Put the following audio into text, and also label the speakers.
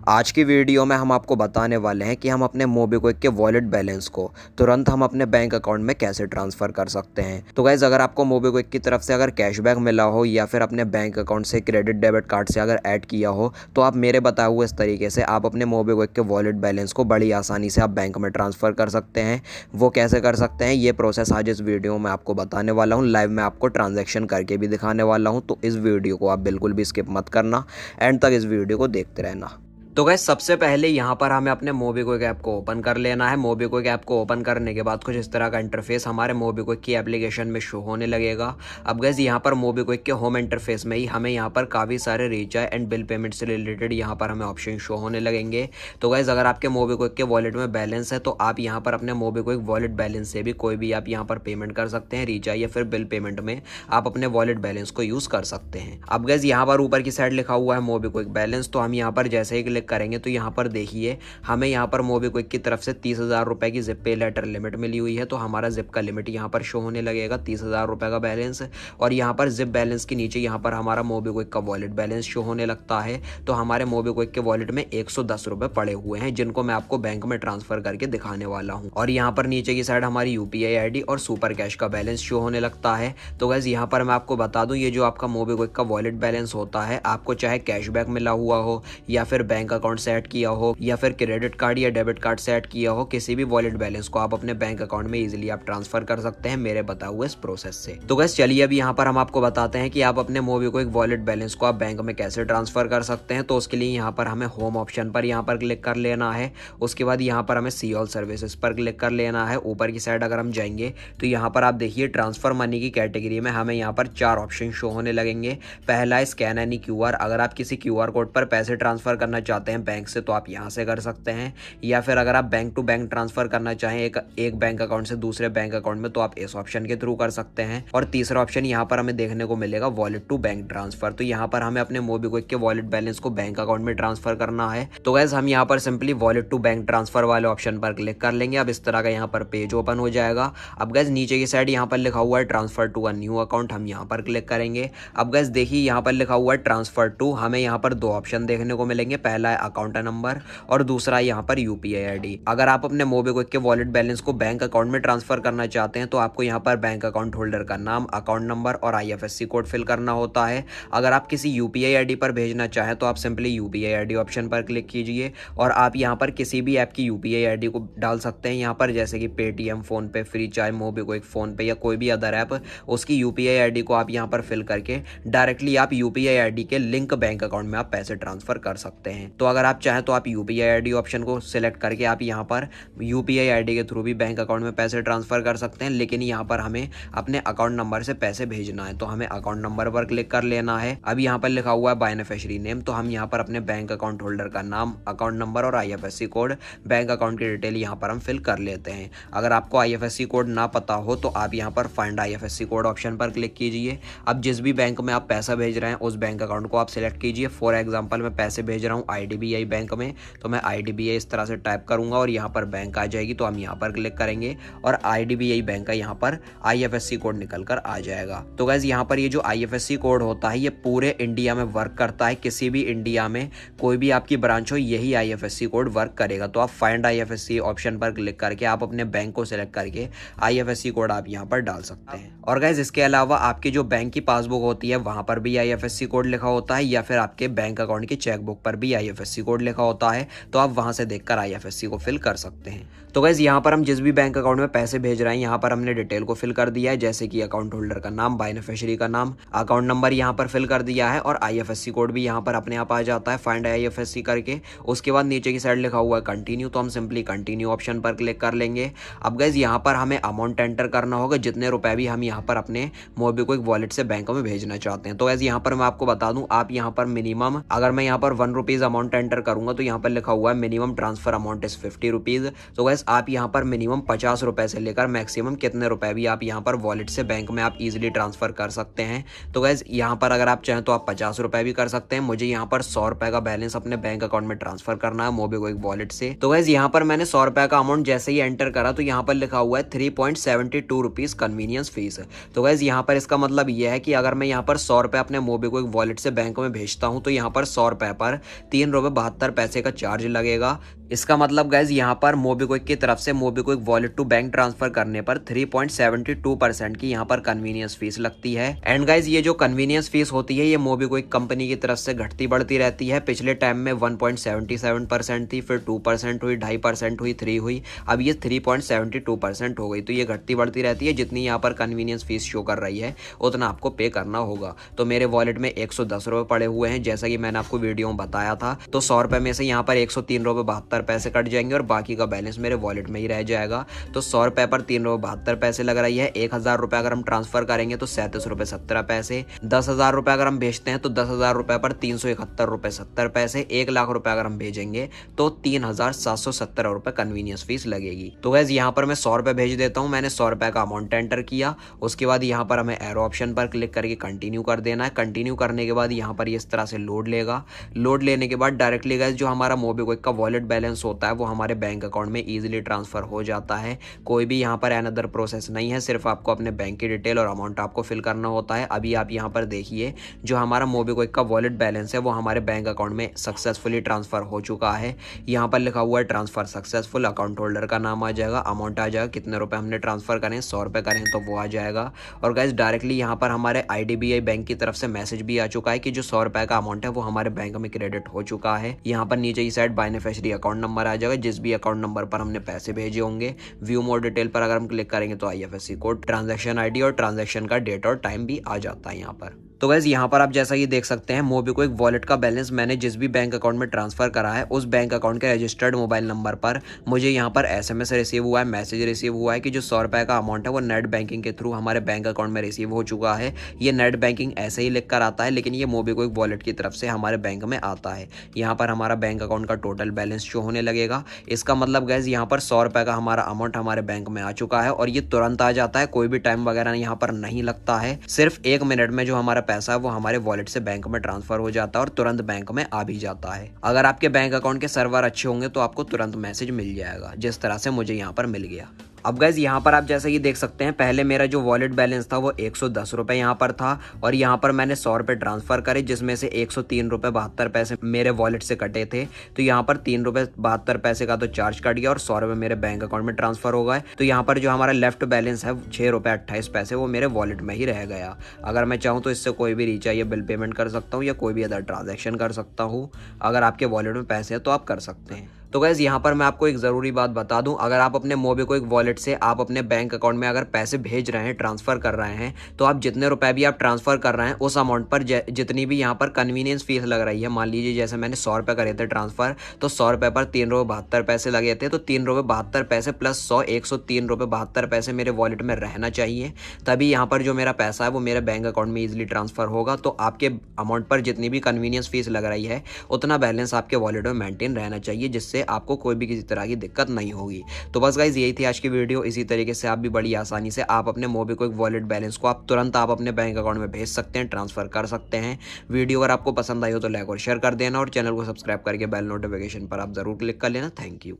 Speaker 1: आज की वीडियो में हम आपको बताने वाले हैं कि हम अपने मोबीक्विक के वॉलेट बैलेंस को तुरंत हम अपने बैंक अकाउंट में कैसे ट्रांसफ़र कर सकते हैं। तो गाइज़, अगर आपको मोबीक्विक की तरफ से अगर कैशबैक मिला हो या फिर अपने बैंक अकाउंट से क्रेडिट डेबिट कार्ड से अगर ऐड किया हो, तो आप मेरे बताए हुए इस तरीके से आप अपने मोबीक्विक के वॉलेट बैलेंस को बड़ी आसानी से आप बैंक में ट्रांसफ़र कर सकते हैं। वो कैसे कर सकते हैं, ये प्रोसेस आज इस वीडियो में आपको बताने वाला हूँ। लाइव में आपको ट्रांजेक्शन करके भी दिखाने वाला हूँ, तो इस वीडियो को आप बिल्कुल भी स्किप मत करना, एंड तक इस वीडियो को देखते रहना। तो गाइस, सबसे पहले यहाँ पर हमें अपने मोबीक्विक ऐप को ओपन कर लेना है। मोबीक्विक ऐप को ओपन करने के बाद कुछ इस तरह का इंटरफेस हमारे मोबीक्विक की एप्लीकेशन में शो होने लगेगा। अब गाइस, यहाँ पर मोबीक्विक के होम इंटरफेस में ही हमें यहाँ पर काफ़ी सारे रिचार्ज एंड बिल पेमेंट से रिलेटेड यहाँ पर हमें ऑप्शन शो होने लगेंगे। तो गाइस, अगर आपके मोबीक्विक के वॉलेट में बैलेंस है तो आप यहाँ पर अपने मोबीक्विक वॉलेट बैलेंस से भी कोई भी आप यहाँ पर पेमेंट कर सकते हैं। रिचार्ज या फिर बिल पेमेंट में आप अपने वॉलेट बैलेंस को यूज़ कर सकते हैं। अब गाइस, यहाँ पर ऊपर की साइड लिखा हुआ है मोबीक्विक बैलेंस, तो हम यहाँ पर जैसे ही क्लिक करेंगे तो यहाँ पर देखिए हमें यहाँ पर मोबीक्विक की तरफ से 30,000 रुपए की जिप पे लेटर लिमिट मिली हुई है। तो हमारा जिप का लिमिट यहाँ पर शो होने लगेगा 30,000 रुपए का बैलेंस। और यहाँ पर जिप बैलेंस के नीचे यहाँ पर हमारा मोबीक्विक का वॉलेट बैलेंस शो होने लगता है। तो हमारे मोबीक्विक के वॉलेट में 110 रुपए पड़े हुए हैं, जिनको मैं आपको बैंक में ट्रांसफर करके दिखाने वाला हूँ। और यहाँ पर नीचे की साइड हमारी यूपीआई आईडी और सुपर कैश का बैलेंस शो होने लगता है। तो गाइस, यहाँ पर मैं आपको बता दूं, ये जो आपका मोबीक्विक का वॉलेट बैलेंस होता है, आपको चाहे कैशबैक मिला हुआ हो या फिर बैंक अकाउंट से ऐड किया हो या फिर क्रेडिट कार्ड या डेबिट कार्ड से ऐड किया हो, किसी भी वॉलेट बैलेंस को आप अपने बैंक अकाउंट में इजीली आप ट्रांसफर कर सकते हैं मेरे बताए हुए इस प्रोसेस से। तो गाइस, चलिए अभी यहाँ पर हम आपको बताते हैं कि आप अपने मोबीक्विक वॉलेट बैलेंस को आप बैंक में कैसे ट्रांसफर कर सकते हैं। तो उसके लिए यहाँ पर हमें होम ऑप्शन पर यहाँ पर क्लिक कर लेना है। उसके बाद यहाँ पर हमें सी ऑल सर्विसेज पर क्लिक कर लेना है। ऊपर की साइड अगर हम जाएंगे तो यहाँ पर आप देखिए ट्रांसफर मनी की कैटेगरी में हमें यहाँ पर 4 ऑप्शन शो होने लगेंगे। पहला है स्कैन एनी क्यूआर। अगर आप किसी क्यूआर कोड पर पैसे ट्रांसफर करना चाहते हैं बैंक से तो आप यहाँ से कर सकते हैं, या फिर अगर आप बैंक टू बैंक ट्रांसफर करना चाहें एक बैंक अकाउंट से दूसरे बैंक अकाउंट में, तो आप इस ऑप्शन के थ्रू कर सकते हैं। और तीसरा ऑप्शन यहाँ पर हमें देखने को मिलेगा वॉलेट टू बैंक ट्रांसफर। तो यहाँ पर हमें अपने मोबीक्विक के वॉलेट बैलेंस को बैंक अकाउंट में ट्रांसफर करना है। तो गाइस, हम यहाँ पर simply wallet to bank transfer वाले ऑप्शन पर क्लिक कर लेंगे। अब इस तरह का यहाँ पर पेज ओपन हो जाएगा। अब गाइस, नीचे की साइड यहाँ पर लिखा हुआ है transfer to a new account, हम यहाँ पर क्लिक करेंगे। अब गाइस देखिए, यहाँ पर लिखा हुआ है ट्रांसफर टू, हमें यहाँ पर 2 ऑप्शन देखने को मिलेंगे। पहला है अकाउंट नंबर और दूसरा यहाँ पर यूपीआई आईडी। अगर आप अपने मोबीक्विक के वॉलेट बैलेंस को बैंक अकाउंट में ट्रांसफर करना चाहते हैं तो आपको यहाँ पर बैंक अकाउंट होल्डर का नाम, अकाउंट नंबर और आईएफएससी कोड फिल करना होता है। अगर आप किसी यूपीआई आईडी पर भेजना चाहें तो आप सिंपली यूपीआई आईडी ऑप्शन पर क्लिक कीजिए और आप यहाँ पर किसी भी ऐप की यूपीआई आईडी को डाल सकते हैं। यहाँ पर जैसे कि पेटीएम, फोन पे, फ्रीचार्ज, मोबीक्विक, फोन पे या कोई भी अदर ऐप, उसकी यूपीआई आईडी को आप यहाँ पर फिल करके डायरेक्टली आप यूपीआई आईडी के लिंक बैंक अकाउंट में आप पैसे ट्रांसफर कर सकते हैं। तो अगर आप चाहें तो आप यूपीआई आईडी ऑप्शन को सिलेक्ट करके आप यहाँ पर यूपीआई आईडी के थ्रू भी बैंक अकाउंट में पैसे ट्रांसफर कर सकते हैं, लेकिन यहाँ पर हमें अपने अकाउंट नंबर से पैसे भेजना है। तो हमें अकाउंट नंबर पर क्लिक कर लेना है। अब यहाँ पर लिखा हुआ है बेनिफिशियरी नेम, तो हम यहाँ पर अपने बैंक अकाउंट होल्डर का नाम, अकाउंट नंबर और आईएफएससी कोड, बैंक अकाउंट की डिटेल यहाँ पर हम फिल कर लेते हैं। अगर आपको आईएफएससी कोड ना पता हो तो आप यहाँ पर फाइंड आईएफएससी कोड ऑप्शन पर क्लिक कीजिए। अब जिस भी बैंक में आप पैसा भेज रहे हैं उस बैंक अकाउंट को आप सिलेक्ट कीजिए। फॉर एग्जाम्पल, मैं पैसे भेज रहा हूँ आईडीबीआई बैंक में, तो मैं आईडीबीआई इस तरह से टाइप करूंगा और यहाँ पर बैंक आ जाएगी। तो हम यहाँ पर क्लिक करेंगे और आईडीबीआई बैंक का यहाँ पर आईएफएससी कोड निकल कर आ जाएगा। तो गाइस, यहाँ पर ये जो आईएफएससी कोड होता है ये पूरे इंडिया में वर्क करता है। किसी भी इंडिया में कोई भी आपकी ब्रांच हो, यही आईएफएससी कोड वर्क करेगा। तो आप फाइंड आईएफएससी ऑप्शन पर क्लिक करके आप अपने बैंक को सिलेक्ट करके आईएफएससी कोड आप यहाँ पर डाल सकते हैं। और गाइस, इसके अलावा आपकी जो बैंक की पासबुक होती है वहां पर भी आईएफएससी कोड लिखा होता है, या फिर आपके बैंक अकाउंट की चेकबुक पर भी आईएफएससी कोड लिखा होता है। तो आप वहां से देखकर आईएफएससी को फिल कर सकते हैं। तो गाइस, यहाँ पर हम जिस भी बैंक अकाउंट में पैसे भेज रहे हैं यहाँ पर हमने डिटेल को फिल कर दिया है, जैसे कि अकाउंट होल्डर का नाम, बेनिफिशियरी का नाम, अकाउंट नंबर यहाँ पर फिल कर दिया है और आईएफएससी कोड भी यहाँ पर अपने आप आ जाता है फाइंड आईएफएससी करके। उसके बाद नीचे की साइड लिखा हुआ है कंटिन्यू, तो हम सिंपली कंटिन्यू ऑप्शन पर क्लिक कर लेंगे। अब गाइस, यहाँ पर हमें अमाउंट एंटर करना होगा, जितने रुपए भी हम यहाँ पर अपने मोबीक्विक वॉलेट से बैंक में भेजना चाहते हैं। तो गाइस, यहाँ पर मैं आपको बता दूं, आप यहाँ पर मिनिमम, अगर मैं यहाँ पर 1 रुपीज अमाउंट एंटर करूंगा तो यहाँ पर लिखा हुआ है minimum transfer amount is 50 rupees. तो गाइस, आप यहाँ पर मिनिमम 50 रुपए से लेकर मैक्सिमम कितने रुपए भी आप यहाँ पर वॉलेट से बैंक में आप इजीली ट्रांसफर कर सकते हैं। तो गाइस, यहाँ पर अगर आप चाहें तो आप 50 रुपए भी कर सकते हैं। मुझे यहाँ पर 100 रुपए का बैलेंस अपने बैंक अकाउंट में ट्रांसफर करना है मोबीक्विक वॉलेट से। तो गाइस, यहाँ पर मैंने 100 रुपए का अमाउंट जैसे ही एंटर करा तो यहाँ पर लिखा हुआ है 3.72 रुपीज कन्वीनियंस फीस। तो गाइस, यहाँ पर इसका मतलब यह है कि अगर मैं यहाँ पर 100 रुपए अपने मोबीक्विक वॉलेट से बैंक में भेजता हूँ तो यहाँ पर 100 रुपए पर 3 ₹3.72 का चार्ज लगेगा। इसका मतलब गाइज यहाँ पर मोबीक्विक की तरफ से MobiKwik wallet to bank transfer करने पर 3.72% की यहाँ पर कन्वीनियंस फीस लगती है। एंड गाइज ये जो कन्वीनियंस फीस होती है ये मोबीक्विक कंपनी की तरफ से घटती बढ़ती रहती है। पिछले टाइम में 1.77% थी, फिर 2% हुई, 2.5% हुई, 3 हुई, अब ये 3.72% हो गई। तो ये घटती बढ़ती रहती है, जितनी यहाँ पर कन्वीनियंस फीस शो कर रही है उतना आपको पे करना होगा। तो मेरे वॉलेट में 110 रुपये पड़े हुए हैं, जैसा कि मैंने आपको वीडियो में बताया था। तो 100 रुपये में से यहाँ पर 103.72 कट जाएंगे और बाकी का बैलेंस मेरे वॉलेट में ही रह जाएगा। तो 100 रुपये पर 3.72 लग रही है। 1000 रुपये अगर हम ट्रांसफर करेंगे तो 37.17 रुपये। 10,000 रुपये अगर हम भेजते हैं तो 10,000 रुपये पर 371.70 रुपये। 1,00,000 रुपये अगर हम भेजेंगे तो 3,770 रुपये कन्वीनियंस फीस लगेगी। तो गैस यहाँ पर मैं 100 रुपये भेज देता हूँ। मैंने 100 रुपये का अमाउंट एंटर किया। उसके बाद यहाँ पर हमें एरो ऑप्शन पर क्लिक करके कंटिन्यू कर देना है। कंटिन्यू करने के बाद यहाँ पर इस तरह से लोड लेगा। लोड लेने के बाद डायरेक्टली गैस जो हमारा मोबीक्विक का वॉलेट बैलेंस होता है वो हमारे बैंक अकाउंट में ईजिली ट्रांसफर हो जाता है। कोई भी यहाँ पर अनदर प्रोसेस नहीं है, सिर्फ आपको अपने बैंक की डिटेल और अमाउंट आपको फिल करना होता है। अभी आप यहाँ पर देखिए जो हमारा मोबीक्विक का वॉलेट बैलेंस है वो हमारे बैंक अकाउंट में सक्सेसफुली ट्रांसफर हो चुका है। यहाँ पर लिखा हुआ है ट्रांसफर सक्सेसफुल। अकाउंट होल्डर का नाम आ जाएगा, अमाउंट आ जाएगा, कितने रुपए हमने ट्रांसफर करें, 100 रुपये करें तो वो आ जाएगा। और गाइस डायरेक्टली यहाँ पर हमारे IDBI बैंक की तरफ से मैसेज भी आ चुका है कि जो 100 रुपये का अमाउंट है वो हमारे बैंक में क्रेडिट हो चुका है। यहाँ पर नीचे ही साइड बेनिफिशियरी अकाउंट नंबर आ जाएगा, जिस भी अकाउंट नंबर पर हमने पैसे भेजे होंगे। व्यू मोर डिटेल पर अगर हम क्लिक करेंगे तो IFSC कोड, ट्रांजैक्शन ID और ट्रांजैक्शन का डेट और टाइम भी आ जाता है यहाँ पर। तो गाइस यहाँ पर आप जैसा कि देख सकते हैं मोबीक्विक वॉलेट का बैलेंस मैंने जिस भी बैंक अकाउंट में ट्रांसफर करा है उस बैंक अकाउंट के रजिस्टर्ड मोबाइल नंबर पर मुझे यहाँ पर SMS रिसीव हुआ है, मैसेज रिसीव हुआ है कि जो 100 रुपये का अमाउंट है वो नेट बैंकिंग के थ्रू हमारे बैंक अकाउंट में रिसीव हो चुका है। ये नेट बैंकिंग ऐसे ही लिख कर आता है, लेकिन ये मोबीक्विक वॉलेट की तरफ से हमारे बैंक में आता है। यहाँ पर हमारा बैंक अकाउंट का टोटल बैलेंस शो होने लगेगा। इसका मतलब गाइस यहाँ पर 100 रुपये का हमारा अमाउंट हमारे बैंक में आ चुका है और ये तुरंत आ जाता है, कोई भी टाइम वगैरह यहाँ पर नहीं लगता है। सिर्फ 1 मिनट में जो हमारा पैसा है वो हमारे वॉलेट से बैंक में ट्रांसफर हो जाता है और तुरंत बैंक में आ भी जाता है। अगर आपके बैंक अकाउंट के सर्वर अच्छे होंगे तो आपको तुरंत मैसेज मिल जाएगा, जिस तरह से मुझे यहाँ पर मिल गया। अब गाइज यहाँ पर आप जैसे कि देख सकते हैं पहले मेरा जो वॉलेट बैलेंस था वो 110 रुपये यहाँ पर था और यहाँ पर मैंने 100 रुपये ट्रांसफर करे, जिसमें से 103.72 रुपये मेरे वॉलेट से कटे थे। तो यहाँ पर 3.72 रुपये का तो चार्ज कट गया और 100 रुपये मेरे बैंक अकाउंट में ट्रांसफर हो गए। तो यहाँ पर जो हमारा लेफ्ट बैलेंस है 6.28 रुपये वो मेरे वॉलेट में ही रह गया। अगर मैं चाहूँ तो इससे कोई भी रिचार्ज या बिल पेमेंट कर सकता हूँ या कोई भी अदर ट्रांजेक्शन कर सकता हूँ। अगर आपके वॉलेट में पैसे हैं तो आप कर सकते हैं। तो गाइज यहाँ पर मैं आपको एक ज़रूरी बात बता दूं, अगर आप अपने मोबीक्विक वॉलेट से आप अपने बैंक अकाउंट में अगर पैसे भेज रहे हैं, ट्रांसफ़र कर रहे हैं, तो आप जितने रुपए भी आप ट्रांसफ़र कर रहे हैं उस अमाउंट पर जितनी भी यहाँ पर कन्वीनियंस फीस लग रही है, मान लीजिए जैसे मैंने 100 रुपये करे थे ट्रांसफ़र, तो 100 रुपये पर 3.72 रुपये लगे थे। तो 3.72 रुपये प्लस 103.72 रुपये मेरे वॉलेट में रहना चाहिए, तभी यहाँ पर जो मेरा पैसा है वो मेरे बैंक अकाउंट में ईजिली ट्रांसफ़र होगा। तो आपके अमाउंट पर जितनी भी कन्वीनियंस फीस लग रही है उतना बैलेंस आपके वॉलेट में मेंटेन रहना चाहिए, जिससे आपको कोई भी किसी तरह की दिक्कत नहीं होगी। तो बस गाइज यही थी आज की वीडियो। इसी तरीके से आप भी बड़ी आसानी से आप अपने मोबीक्विक वॉलेट बैलेंस को आप तुरंत आप अपने बैंक अकाउंट में भेज सकते हैं, ट्रांसफर कर सकते हैं। वीडियो अगर आपको पसंद आई हो तो लाइक और शेयर कर देना और चैनल को सब्सक्राइब करके बेल नोटिफिकेशन पर आप जरूर क्लिक कर लेना। Thank you.